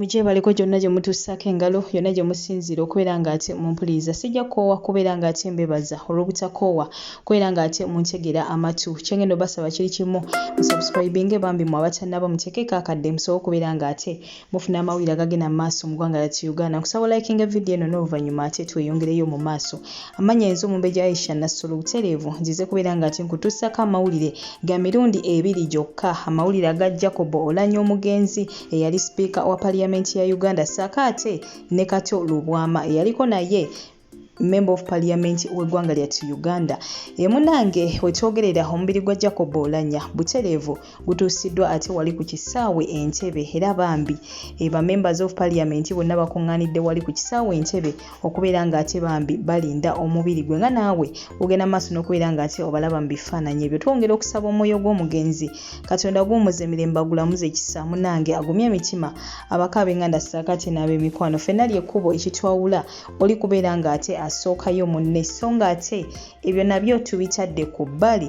mije baliko gyonna gye mutussako engalo yonna gye musinzira okubeera ng'ate mumpuliriza sijja kukoowa kubeera ng'ate mbebaza olw'obutakoowa kubeera ng'ate muntegera amatu kyengendo basaba kiri kimu musubscribinge bambi mu abatannaba muteekeko akadde musobole okubeera ng'ate mufuna amawulire agagenda mu maaso mu ggwanga lyattu Uganda nkusaba likinga vidiyo eno n'oluvannyuma ate tweyongereyo mu maaso amanya enzo Mumbejja Aisha Nassolo butereevu nzize kubeera ng'ate nkutussako amawulire ga mirundi ebiri gyokka amawulire aga Jacob Oulanyah omugenzi eyali sipiika wa Paliamenti ya Uganda ssaako ate ne Kato Lubwama eyaliko naye Member of Parliament w'eggwanga lyattu Uganda. Munange wetwogerera omubiri gwa Jacob Oulanyah butereevu gutuusiddwa ate wali ku kisaawe Entebbe era bambi ba Members of Parliament bonna bakuŋŋaanidde wali ku kisaawe Entebbe okubeera ng'ate bambi balinda omubiri gwe nga naawe ogenda maaso n'okubeera ng'ate obalaba mu bifaananyi ebyo. Twongera okusaba omwoyo gw'omugenzi Katonda gw'omuza emirembe agulamuze ekisa munange agumye emitima abaka ab'enganda ssaako ate n'ab'emikwano ffenna ly'ekkubo ekitwawula oli kubeera ng'ate asookayo munne so nga ate ebyo nabyo tubitadde ku bbali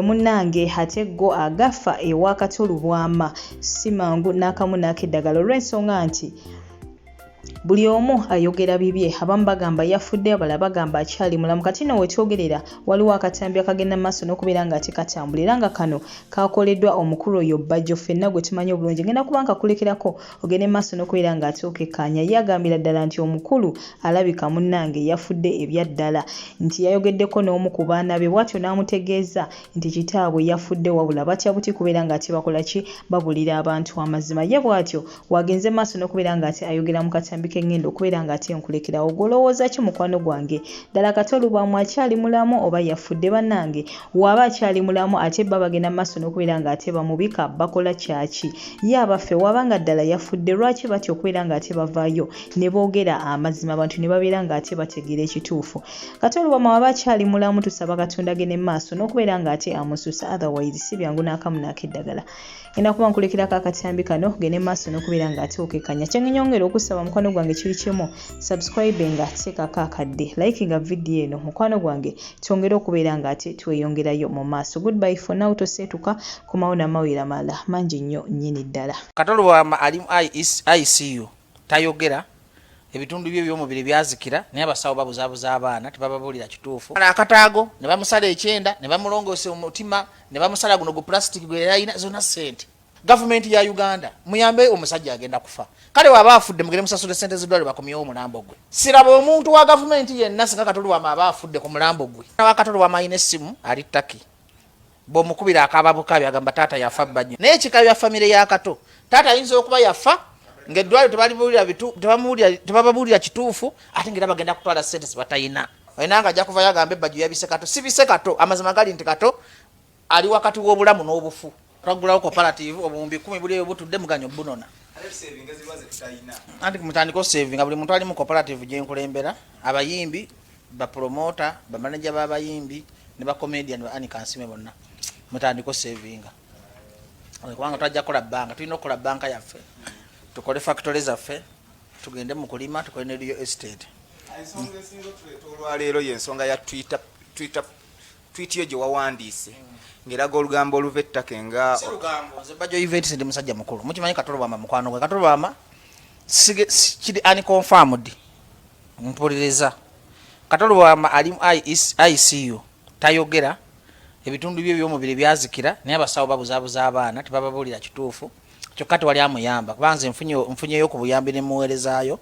munnange ate go agafa ewa Kato Lubwama si mangu n'akamu n'akeddagala olw'ensonga nti buli omu ayogera bibye abamu bagamba yafudde abalala bagamba akyali mulamu kati no wetwogerera waliwo akatambi akagenda maaso n'okubeera ng'ate katambula era nga kano kakoleddwa omukulu oyo Bajjo ffenna gwe tumanyi obulungi ngenda kuba nkakulekerako ogende maaso n'okubeera ng'ate okekkaanya ye agambira ddala nti omukulu alabika munnange yafudde ebyaddala nti yayogeddeko n'omu ku baana be bw'atyo n'amutegeeza nti kitaabwe yafudde wabula batya buti kubeera ng'ate bakola ki babulira abantu amazima ye bw'atyo wagenze maaso n'okubeera ng'ate ayogera mu katambi ngendo okubeera ng'ate nkulekera ogolowooza ki mukwano gwange ddala Kato Lubwama akyali mulamu oba yafudde bannange waaba akyali mulamu ate bba bagenda maaso n'okubeera ng'ate bamubika bakola kyaki ye abaffe waaba nga ddala yafudde lwaki batya okubeera ng'ate bavaayo ne boogera amazima abantu ne babeera ng'ate bategeera ekituufu Kato Lubwama waaba akyali mulamu tusaba Katonda agende maaso n'okubeera ng'ate amususa otherwise si byangu n'akamu n'akeddagala ngenda kuba nkulekerako akatambi kano gende maaso n'okubeera ng'ate okekanya kyennyongera okusaba mukwano gwange kiri kimu subscribinga teekako akadde likinga vidiyo eno mukwano gwange twongere okubeera ng'ate tweyongerayo mu maaso goodbye for now toseetuka kumawo n'amawulire amalala mangi nnyo nnyini ddala. Kato Lubwama ali mu ICU tayogera ebitundu bye by'omubiri byazikira naye abasawo babuzaabuza abaana tebababuulira kituufu akataago ne bamusala ekyenda ne bamulongoose omutima ne bamusala guno gu plastic gwe yalina zonna ssente. Gavumenti ya Uganda muyambe omusajja agenda kufa kale waaba afudde mugere musasule ssente z'eddwaliro bakomyewo omulambo gwe siraba omuntu wa gavumenti yenna singa Kato Lubwama aba afudde ku mulambo gwe wa Kato Lubwama alina essimu ali ttaki bw'omukubira akababukabi agamba taata yafa bbajjo naye ekika bya famire ya Kato taata ayinza okuba yafa ng'eddwaliro tebababuulira kituufu ate ng'era bagenda kutwala ssente zibatayina olina ajja kuvayo agambe Bajjo yabise Kato si bise Kato amazima gali nti Kato ali wakati w'obulamu n'obufu twagulawo cooperative obuwumbi 10 buli butudde muganyo bunona anti mutandiko saving buli muntu ali mu cooperative gye nkulembera abayimbi ba promoter ba manager b'abayimbi ne ba comedian ba ani kansime bonna mutandiko saving kubanga twajja kola banka tulina okukola banka yaffe tukole factory zaffe tugende mu kulima tukole ne real estate. Ensonga esinga olwaleero y'ensonga ya tweet yo gye wawandiise ngeraga olugambo oluva ettaka nga Bajjo event ndi musajja mukulu mukimanyi Kato Lubwama mukwano gwe Kato Lubwama kiri unconfirmed mpuliriza Kato Lubwama ali mu ICU tayogera ebitundu bye by'omubiri byazikira naye abasawo babuzaabuza abaana tebababuulira kituufu kyokka tewali amuyamba kubanze nfunyeyo ku buyambi ne muweerezaayo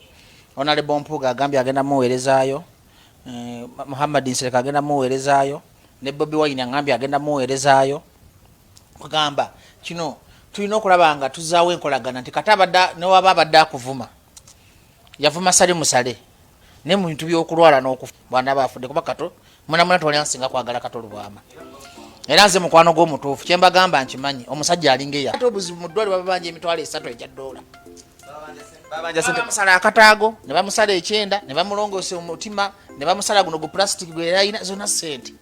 Honorable Mpuuga agambye agenda muweerezaayo Muhammad Nsereka agenda muweerezaayo ne Bobi Wine agambye agenda muweerezaayo kugamba kino tulina okulaba nga tuzaawo enkolagana nti kati newaba abadde akuvuma yavuma sale musale ne mu bintu by'okulwala n'okufa bwana baafudde kuba Kato munamuna tewali ansinga kwagala Kato Lubwama era nze mukwano gw'omutuufu kye mbagamba nkimanyi omusajja alingeya ate obuzibu mu ddwaliro babanja emitwalo 3 egya $. Bamusala akataago ne bamusala ekyenda ne bamulongoose omutima ne bamusala guno gu plastic gwe yalina zonna ssente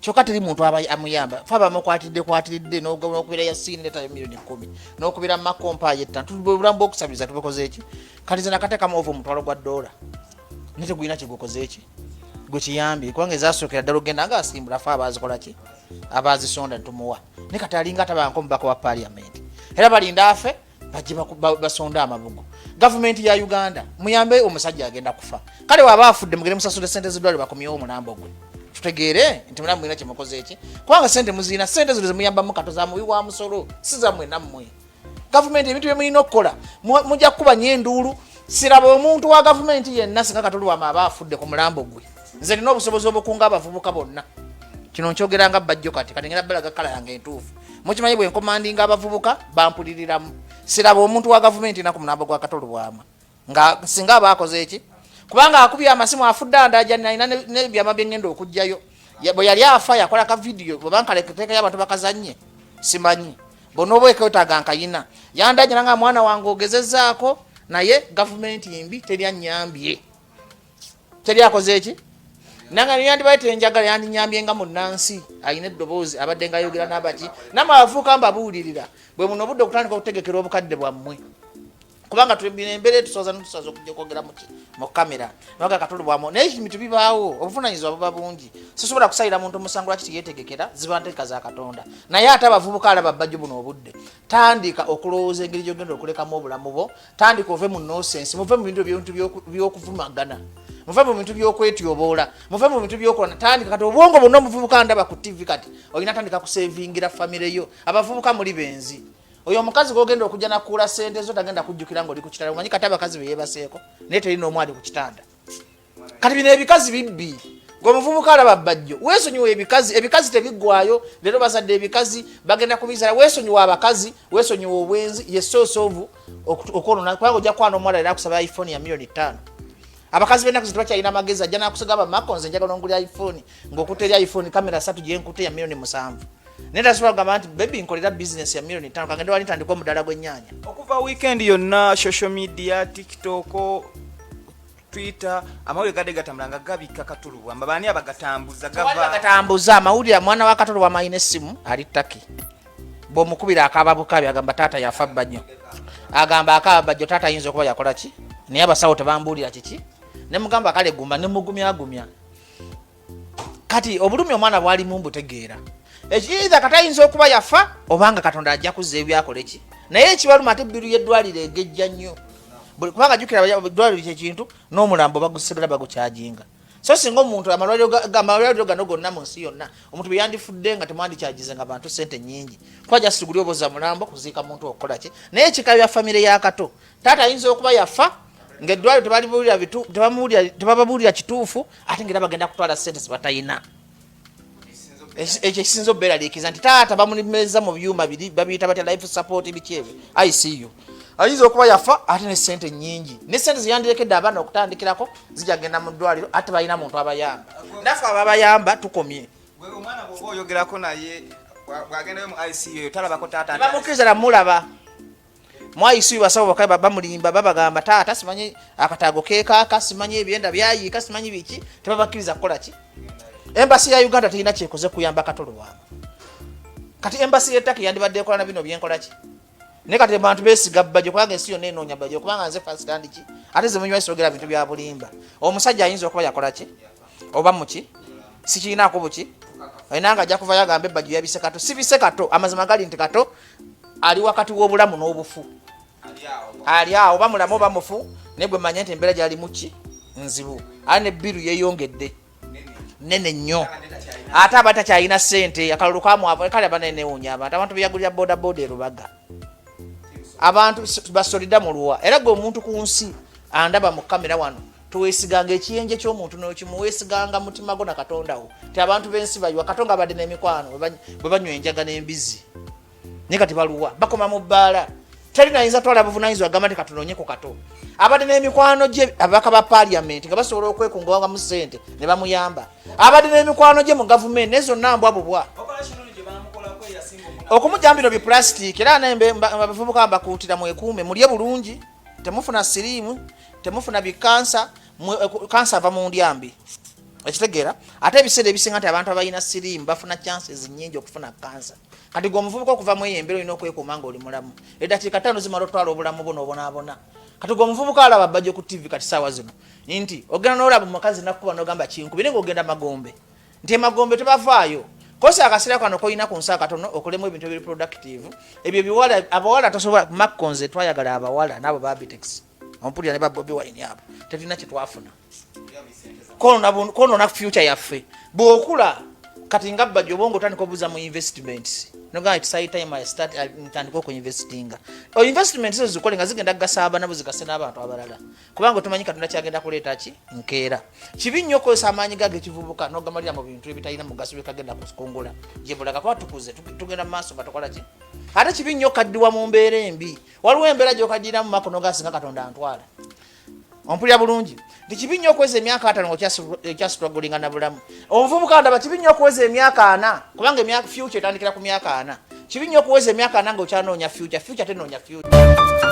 kyokka teri muntu amuyamba fe bamukwatiridde n'okubira ya siini leta $10,000 n'okubira mu makompa yetta tubulamu bw'okusabiriza tubukoze eki kati ze nakateekamu ova omutwalo gwa $. ne tegulina kigukoze eki gwe kiyambye kubanga ezasookera ddala ogenda nga asimbula fe abazikola ki abazisonda ntumuwa ne kati alinga atabanko omubaka wa Parliament era balinda afe bajje basonda amabugo gavumenti ya Uganda muyambe omusajja agenda kufa kale waba afudde mugere musasule sente zidwali bakomyewo omulambo gwe tutegeere nti mulamu ina kyemukoze eki kubanga sente muzina sente zino zemuyamba mu katoza muwi wa musolo si zammwe nammwe gavumenti ebintu byemulina okukola mujja kubanya enduulu siraba omuntu wa gavumenti yenna singa Katolwama aba afudde ku mulambo gwe nze nina obusobozi obukunga abavubuka bonna kino nkyogera nga bajjo kati ngenda balaga kala yange entuufu mukimanyi bwe nkomandinga abavubuka bampuliriramu siraba omuntu wa gavumenti na ku mulambo gwa Katolwama nga singa abakoze eki kubanga akubye amasimu afudde andaja nina n'ebyama byengenda okujjayo bwe yali afa yakola ka video babankaleketeka y'abantu bakazanye simanyi bono obweketaga nkayina yandaja nanga mwana wange ogezezzaako naye gavumenti imbi teryanyambye teryakoze eki nanga yandibaite enjagala yandinyambye nga munnansi ayina eddoboozi abadde nga ayogera n'abaki namwe abavubuka mbabuulirira bwe muno obudde okutandika okutegekera obukadde bwammwe kubanga tulembere tusoza okujja kwogera mu kamera naga Katolwama naye ebintu bibaawo obuvunanyizibwa buba bungi sisobola kusalira muntu omusango lwaki yetegekera ziba nteeka za Katonda naye ate abavubuka alaba bajjo buno obudde tandika okulowooza engeri gyogenda okulekamu obulamu bwo tandika ove mu nonsense muve mu bintu by'okuvumagana muve mu bintu by'okwetyoboola muve mu bintu by'okola tandika kati obwongo bwonna omuvubuka ndaba ku TV kati olina tandika kusevingira famire yo abavubuka muli benzi oyo omukazi gogenda okujja nakuula sente zo tagenda kujjukira ng'oli ku kitanda omanyi kati abakazi be yeebaseeko naye terina omwali ku kitanda kati bino ebikazi bibbi gweomuvubuka alaba bajjo weesonyiwa ebikazi tebiggwayo leero bazadde ebikazi bagenda kubizala weesonyiwa abakazi weesonyiwa obwenzi ye source of okwonona kubanga ojja kwana omuwala era akusaba iPhone ya $5,000,000 abakazi b'ennaku zino tebakyalina magezi ajja nakusagaba Mako nze njagala ongulya iPhone ng'okuta eri iPhone kamera 3 gye nkute ya $7,000,000 nenda sobola kugamba nti baby nkolera business ya $5,000,000 kagenda wali ntandika omudala gw'ennyaanya okuva weekend yonna social media TikTok Twitter amawulire gadde gatambulanga gabika Katolwama baani abagatambuza gatambuza amawulire mwana wa Katolwama ayina essimu ali ttaki bw'omukubira akababukabi agamba taata yafa bajjo agamba akaba bajjo taata ayinza okuba yakola ki naye abasawo tebambuulira kiki ne mugamba kale gumba ne mugumyagumya kati obulumi omwana bwali mumbutegeera ekiyiza katayinza okuba yafa obanga Katonda ajja kuzza ebyakoleki naye ekibaluma ate biru y'eddwaliro egejja nnyo kubanga jjukira eddwaliro kyekintu n'omulambo bagusigala bagukyajinga so singa omuntu amalwaliro gano gonna mu nsi yonna omuntu bwe yandifudde nga temwandikyagizenga bantu sente nnyingi kuba just guli oboza mulambo kuziika muntu okukola ki naye ekika bya famire ya Kato taata ayinza okuba yafa ng'eddwaliro tebababuulira kituufu ate ng'era bagenda kutwala sente zibatayina ekyo ekisinza obbeeraliikiza nti taata bamulimeza mu byuma biri babiyita batya life support biki ebyo ICU ayinza okuba yafa ate ne sente nnyingi ne sente ziyandirekedde abaana okutandikirako zijja genda mu ddwaliro ate balina muntu abayamba naffe ababayamba tukomye omwana bw'oba oyogerako naye bw'agendayo mu ICU talabako taata bamukkiriza namulaba mu ICU basawo bamulimba babagamba taata simanyi akataago keekaaka simanyi ebyenda byayiika simanyi biki tebabakkiriza kukola ki Embassy ya Uganda terina kyekoze kuyamba Katolwama kati embassy y'ettaka yandibadde ekola na bino byenkola ki ne kati abantu beesiga bajjo kubanga ensi yonna enoonya bajjo kubanga nze first hand ki ate ze munywa isogera bintu bya bulimba omusajja ayinza okuba yakola ki oba muki sikirinaako buki olina nga ajja kuva yagamba ebajjo yabise Kato sibise Kato amazima gali nti Kato ali wakati w'obulamu n'obufu ali awo oba mulamu oba mufu naye gwe manya nti embeera gyali muki nzibu ali ne biru yeeyongedde nene nnyo ate aba takyalina ssente akalulu kamwavu kale abanenewunya abantu beyagulira bodaboda erubaga abantu basolida mu luwa era gwe omuntu ku nsi andaba mu kamera wano tuweesiganga ekiyenje ky'omuntu n'okimuweesiganga mutima gwo na Katonda wo ti abantu b'ensi bayiwa Katonda abadde n'emikwano bwe banywa enjaga n'embizi naye kati baluwa bakoma mu bbaala terina ayinza twala buvunanyizibwa agamba nti katunoonye ku Kato abadde n'emikwano gye ababaka ba parliament nga basobola okwekungaanga mu ssente ne bamuyamba abadde n'emikwano gye mu gavumenti naye zonna mbwabubwa okumujambira biplastic era abavubuka bakuutira mwekuume mulye bulungi temufuna siriimu temufuna bikansa kansa ava mu ndyambi ekitegeera ate ebiseera ebisinga nti abantu abalina siriimu bafuna chances nnyingi okufuna kansa kati gwe omuvubuka okuva mu eyembeera olina okwekuuma nga oli mulamu eddakiika 5 zimala otwala obulamu bwo n'obonaabona kati gwe omuvubuka alaba bajjo ku TV kati saawa zino nti ogenda n'olaba mukazi nakukuba n'ogamba kinkubire ng'ogenda Magombe nti Magombe tebavaayo kosa akaseera kano koyina ku nsi akatono okolemu ebintu ebiri productive ebyo biwala abawala tosobola Makonze twayagala abawala n'abo ba Bitex ompulira ne ba Bobi Wine abo tetulina kye twafuna kono na future yaffe bw'okula kati nga bajja obongo otandika obuuza mu investments noga it's high time I start ntandika okuinvestinga investments ezo zikole nga zigenda gasaba nabo zigase n'abantu abalala kubanga tumanyi Katonda kyagenda kuleeta ki nkeera kibi nnyo okozesa amaanyi gage kivubuka n'ogamalira mu bintu ebitalina mugaso bikagenda kukongola gye bulaga kuba tukuze tugenda mu maaso nga tukola ki ate kibi nnyo okaddiwa mu mbeera embi waliwo embeera gy'okagirira mu mako n'ogasinga Katonda antwala ompulira bulungi nti kibi nnyo okweza emyaka 5 okyasitwagulinga na bulamu omuvubuka ndaba kibi nnyo okweza emyaka 4 kubanga emyaka future etandikira ku myaka 4 kibi nnyo okuweza emyaka 4 ng'okyanoonya future tenoonya future